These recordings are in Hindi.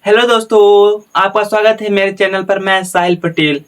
हेलो दोस्तों, आपका स्वागत है मेरे चैनल पर। मैं साहिल पटेल।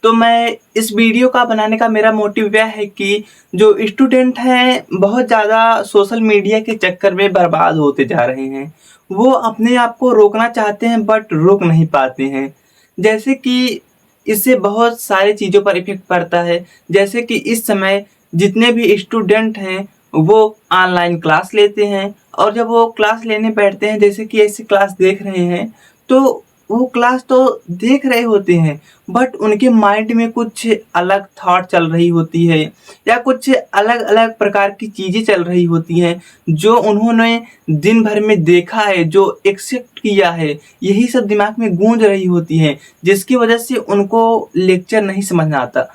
तो मैं इस वीडियो का बनाने का मेरा मोटिव यह है कि जो स्टूडेंट हैं बहुत ज़्यादा सोशल मीडिया के चक्कर में बर्बाद होते जा रहे हैं। वो अपने आप को रोकना चाहते हैं बट रोक नहीं पाते हैं। जैसे कि इससे बहुत सारी चीज़ों पर इफेक्ट पड़ता है। जैसे कि इस समय जितने भी स्टूडेंट हैं वो ऑनलाइन क्लास लेते हैं, और जब वो क्लास लेने बैठते हैं, जैसे कि ऐसी क्लास देख रहे हैं, तो वो क्लास तो देख रहे होते हैं बट उनके माइंड में कुछ अलग थॉट चल रही होती है या कुछ अलग अलग प्रकार की चीज़ें चल रही होती हैं जो उन्होंने दिन भर में देखा है, जो एक्सेप्ट किया है। यही सब दिमाग में गूंज रही होती हैं, जिसकी वजह से उनको लेक्चर नहीं समझ में आता।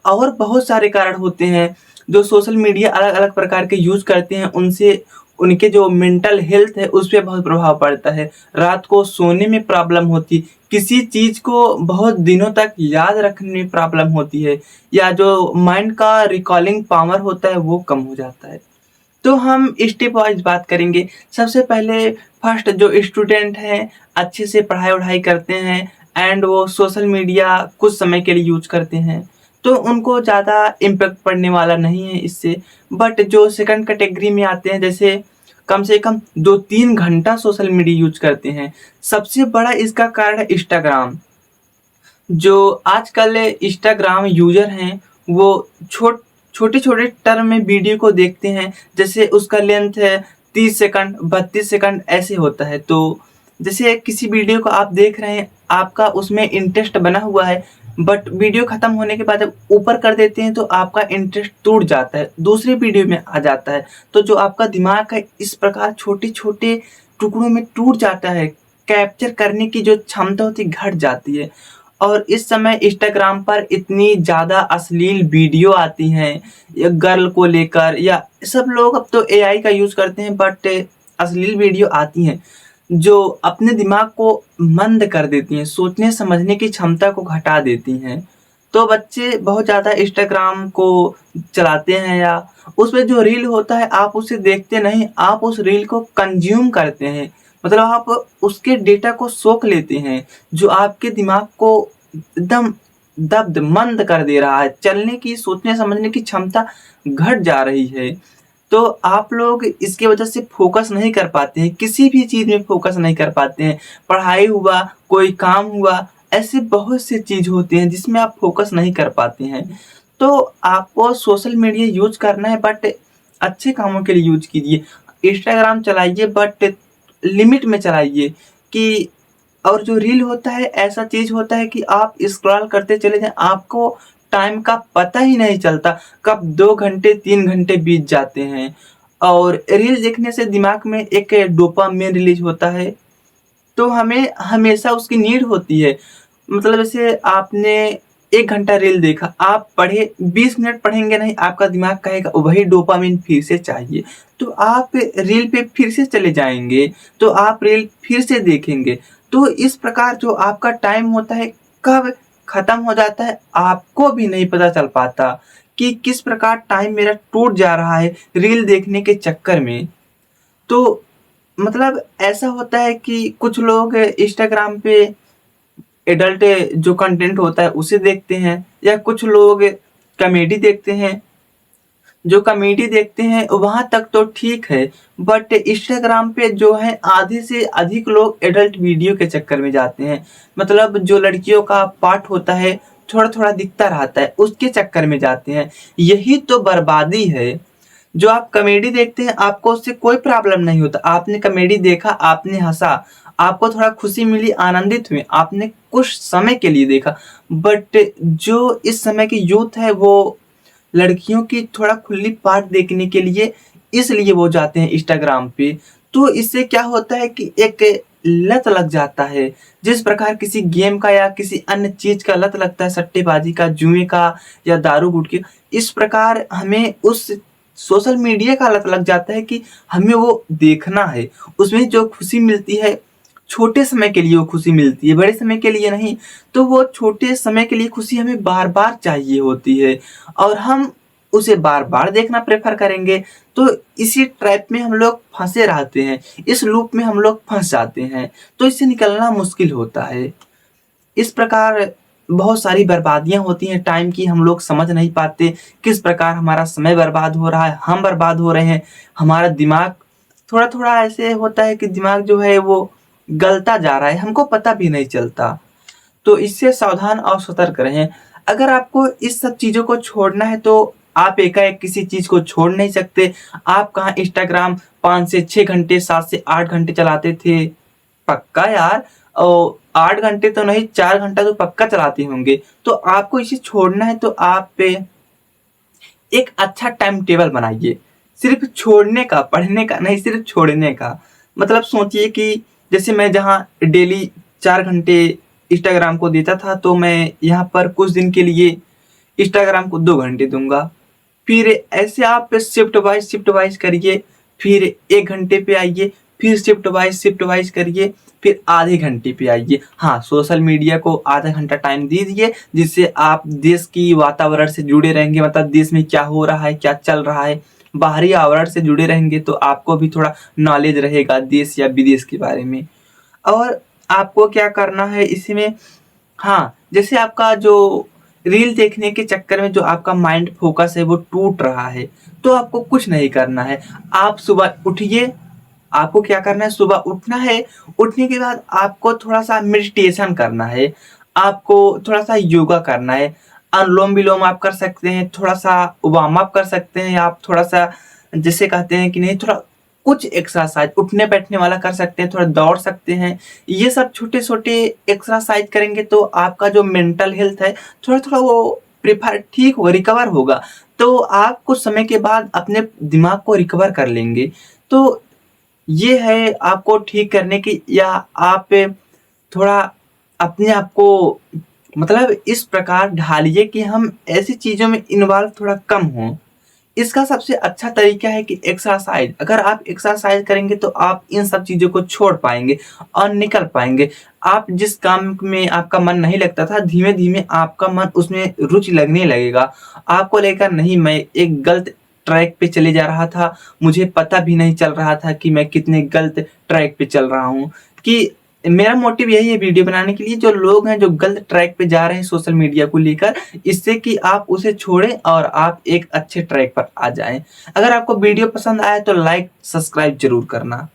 और बहुत सारे कारण होते हैं जो सोशल मीडिया अलग अलग प्रकार के यूज करते हैं, उनसे उनके जो मेंटल हेल्थ है उस पर बहुत प्रभाव पड़ता है। रात को सोने में प्रॉब्लम होती, किसी चीज़ को बहुत दिनों तक याद रखने में प्रॉब्लम होती है, या जो माइंड का रिकॉलिंग पावर होता है वो कम हो जाता है। तो हम स्टेप वाइज बात करेंगे। सबसे पहले फर्स्ट, जो स्टूडेंट हैं अच्छे से पढ़ाई वढ़ाई करते हैं एंड वो सोशल मीडिया कुछ समय के लिए यूज करते हैं, तो उनको ज़्यादा इम्पेक्ट पड़ने वाला नहीं है इससे। बट जो सेकंड कैटेगरी में आते हैं, जैसे कम से कम 2-3 घंटा सोशल मीडिया यूज करते हैं, सबसे बड़ा इसका कारण है इंस्टाग्राम। जो आजकल इंस्टाग्राम यूजर हैं वो छोटे छोटे टर्म में वीडियो को देखते हैं। जैसे उसका लेंथ है 30 सेकंड, 32 सेकंड ऐसे होता है। तो जैसे किसी वीडियो को आप देख रहे हैं, आपका उसमें इंटरेस्ट बना हुआ है, बट वीडियो खत्म होने के बाद जब ऊपर कर देते हैं तो आपका इंटरेस्ट टूट जाता है, दूसरे वीडियो में आ जाता है। तो जो आपका दिमाग है इस प्रकार छोटे छोटे टुकड़ों में टूट जाता है, कैप्चर करने की जो क्षमता होती है घट जाती है। और इस समय इंस्टाग्राम पर इतनी ज़्यादा अश्लील वीडियो आती हैं या गर्ल को लेकर, या सब लोग अब तो एआई का यूज़ करते हैं, बट अश्लील वीडियो आती हैं जो अपने दिमाग को मंद कर देती हैं, सोचने समझने की क्षमता को घटा देती हैं। तो बच्चे बहुत ज़्यादा इंस्टाग्राम को चलाते हैं, या उसमें जो रील होता है आप उसे देखते नहीं, आप उस रील को कंज्यूम करते हैं। मतलब आप उसके डेटा को सोख लेते हैं, जो आपके दिमाग को एकदम दब्ध मंद कर दे रहा है। चलने की, सोचने समझने की क्षमता घट जा रही है। तो आप लोग इसकी वजह से फोकस नहीं कर पाते हैं, किसी भी चीज़ में फोकस नहीं कर पाते हैं। पढ़ाई हुआ, कोई काम हुआ, ऐसे बहुत से चीज़ होते हैं जिसमें आप फोकस नहीं कर पाते हैं। तो आपको सोशल मीडिया यूज करना है बट अच्छे कामों के लिए यूज कीजिए। इंस्टाग्राम चलाइए बट लिमिट में चलाइए। कि और जो रील होता है ऐसा चीज़ होता है कि आप स्क्रॉल करते चले जाएं, आपको टाइम का पता ही नहीं चलता, कब 2 घंटे 3 घंटे बीत जाते हैं। और रील देखने से दिमाग में एक डोपामिन रिलीज होता है, तो हमें हमेशा उसकी नीड होती है। मतलब जैसे आपने 1 घंटा रील देखा, आप पढ़े, 20 मिनट पढ़ेंगे नहीं, आपका दिमाग कहेगा वही डोपामिन फिर से चाहिए, तो आप रील पे फिर से चले जाएंगे, तो आप रील फिर से देखेंगे। तो इस प्रकार जो आपका टाइम होता है कब खत्म हो जाता है आपको भी नहीं पता चल पाता, कि किस प्रकार टाइम मेरा टूट जा रहा है रील देखने के चक्कर में। तो मतलब ऐसा होता है कि कुछ लोग इंस्टाग्राम पे एडल्ट जो कंटेंट होता है उसे देखते हैं, या कुछ लोग कॉमेडी देखते हैं। जो कॉमेडी देखते हैं वहां तक तो ठीक है, बट इंस्टाग्राम पे जो है आधे से अधिक लोग एडल्ट वीडियो के चक्कर में जाते हैं। मतलब जो लड़कियों का पार्ट होता है थोड़ा थोड़ा दिखता रहता है, उसके चक्कर में जाते हैं। यही तो बर्बादी है। जो आप कॉमेडी देखते हैं आपको उससे कोई प्रॉब्लम नहीं होता, आपने कॉमेडी देखा, आपने हंसा, आपको थोड़ा खुशी मिली, आनंदित हुए, आपने कुछ समय के लिए देखा। बट जो इस समय की यूथ है वो लड़कियों की थोड़ा खुली पार्ट देखने के लिए इसलिए वो जाते हैं इंस्टाग्राम पे। तो इससे क्या होता है कि एक लत लग जाता है, जिस प्रकार किसी गेम का या किसी अन्य चीज का लत लगता है, सट्टेबाजी का, जुए का, या दारू गुटखे, इस प्रकार हमें उस सोशल मीडिया का लत लग जाता है कि हमें वो देखना है। उसमें जो खुशी मिलती है छोटे समय के लिए वो खुशी मिलती है, बड़े समय के लिए नहीं। तो वो छोटे समय के लिए खुशी हमें बार बार चाहिए होती है। और हम उसे बार बार देखना प्रेफर करेंगे। तो इसी ट्रैप में हम लोग फंसे रहते हैं, इस लूप में हम लोग फंस जाते हैं, तो इससे निकलना मुश्किल होता है। इस प्रकार बहुत सारी बर्बादियां होती हैं टाइम की, हम लोग समझ नहीं पाते किस प्रकार हमारा समय बर्बाद हो रहा है, हम बर्बाद हो रहे हैं। हमारा दिमाग थोड़ा थोड़ा ऐसे होता है कि दिमाग जो है वो गलता जा रहा है, हमको पता भी नहीं चलता। तो इससे सावधान और सतर्क रहें। अगर आपको इस सब चीज़ों को छोड़ना है तो आप एकाएक किसी चीज़ को छोड़ नहीं सकते। आप कहाँ इंस्टाग्राम 5 से 6 घंटे, 7 से 8 घंटे चलाते थे? पक्का यार, 8 घंटे तो नहीं, 4 घंटा तो पक्का चलाते होंगे। तो आपको इसे छोड़ना है तो आप पे एक अच्छा टाइम टेबल बनाइए। सिर्फ छोड़ने का, पढ़ने का नहीं, सिर्फ छोड़ने का। मतलब सोचिए कि जैसे मैं जहाँ डेली 4 घंटे इंस्टाग्राम को देता था, तो मैं यहाँ पर कुछ दिन के लिए इंस्टाग्राम को 2 घंटे दूंगा। फिर ऐसे आप शिफ्ट वाइज करिए, फिर 1 घंटे पे आइए, फिर शिफ्ट वाइज करिए, फिर आधे घंटे पे आइए। हाँ, सोशल मीडिया को आधा घंटा टाइम दीजिए, जिससे आप देश की वातावरण से जुड़े रहेंगे, मतलब देश में क्या हो रहा है, क्या चल रहा है, बाहरी आवरण से जुड़े रहेंगे तो आपको भी थोड़ा नॉलेज रहेगा देश या विदेश के बारे में। और आपको क्या करना है इसमें, हाँ, जैसे आपका जो रील देखने के चक्कर में जो आपका माइंड फोकस है वो टूट रहा है, तो आपको कुछ नहीं करना है। आप सुबह उठिए, आपको क्या करना है, सुबह उठना है, उठने के बाद आपको थोड़ा सा मेडिटेशन करना है, आपको थोड़ा सा योगा करना है, अनुलोम विलोम आप कर सकते हैं, थोड़ा सा वार्म अप कर सकते हैं, आप थोड़ा सा जैसे कहते हैं कि नहीं, थोड़ा कुछ एक्सरसाइज उठने बैठने वाला कर सकते हैं, थोड़ा दौड़ सकते हैं। ये सब छोटे छोटे एक्सरसाइज करेंगे तो आपका जो मेंटल हेल्थ है थोड़ा थोड़ा वो प्रिफर ठीक हो, रिकवर होगा। तो आप कुछ समय के बाद अपने दिमाग को रिकवर कर लेंगे। तो ये है आपको ठीक करने की, या आप थोड़ा अपने आप को मतलब इस प्रकार ढालिए कि हम ऐसी चीज़ों में इन्वॉल्व थोड़ा कम हों। इसका सबसे अच्छा तरीका है कि एक्सरसाइज, अगर आप एक्सरसाइज करेंगे तो आप इन सब चीज़ों को छोड़ पाएंगे और निकल पाएंगे। आप जिस काम में आपका मन नहीं लगता था, धीमे धीमे आपका मन उसमें रुचि लगने लगेगा। आपको लगेगा नहीं, मैं एक गलत ट्रैक पे चले जा रहा था, मुझे पता भी नहीं चल रहा था कि मैं कितने गलत ट्रैक पे चल रहा हूँ। कि मेरा मोटिव यही है वीडियो बनाने के लिए, जो लोग हैं जो गलत ट्रैक पे जा रहे हैं सोशल मीडिया को लेकर, इससे कि आप उसे छोड़ें और आप एक अच्छे ट्रैक पर आ जाएं। अगर आपको वीडियो पसंद आया तो लाइक सब्सक्राइब जरूर करना।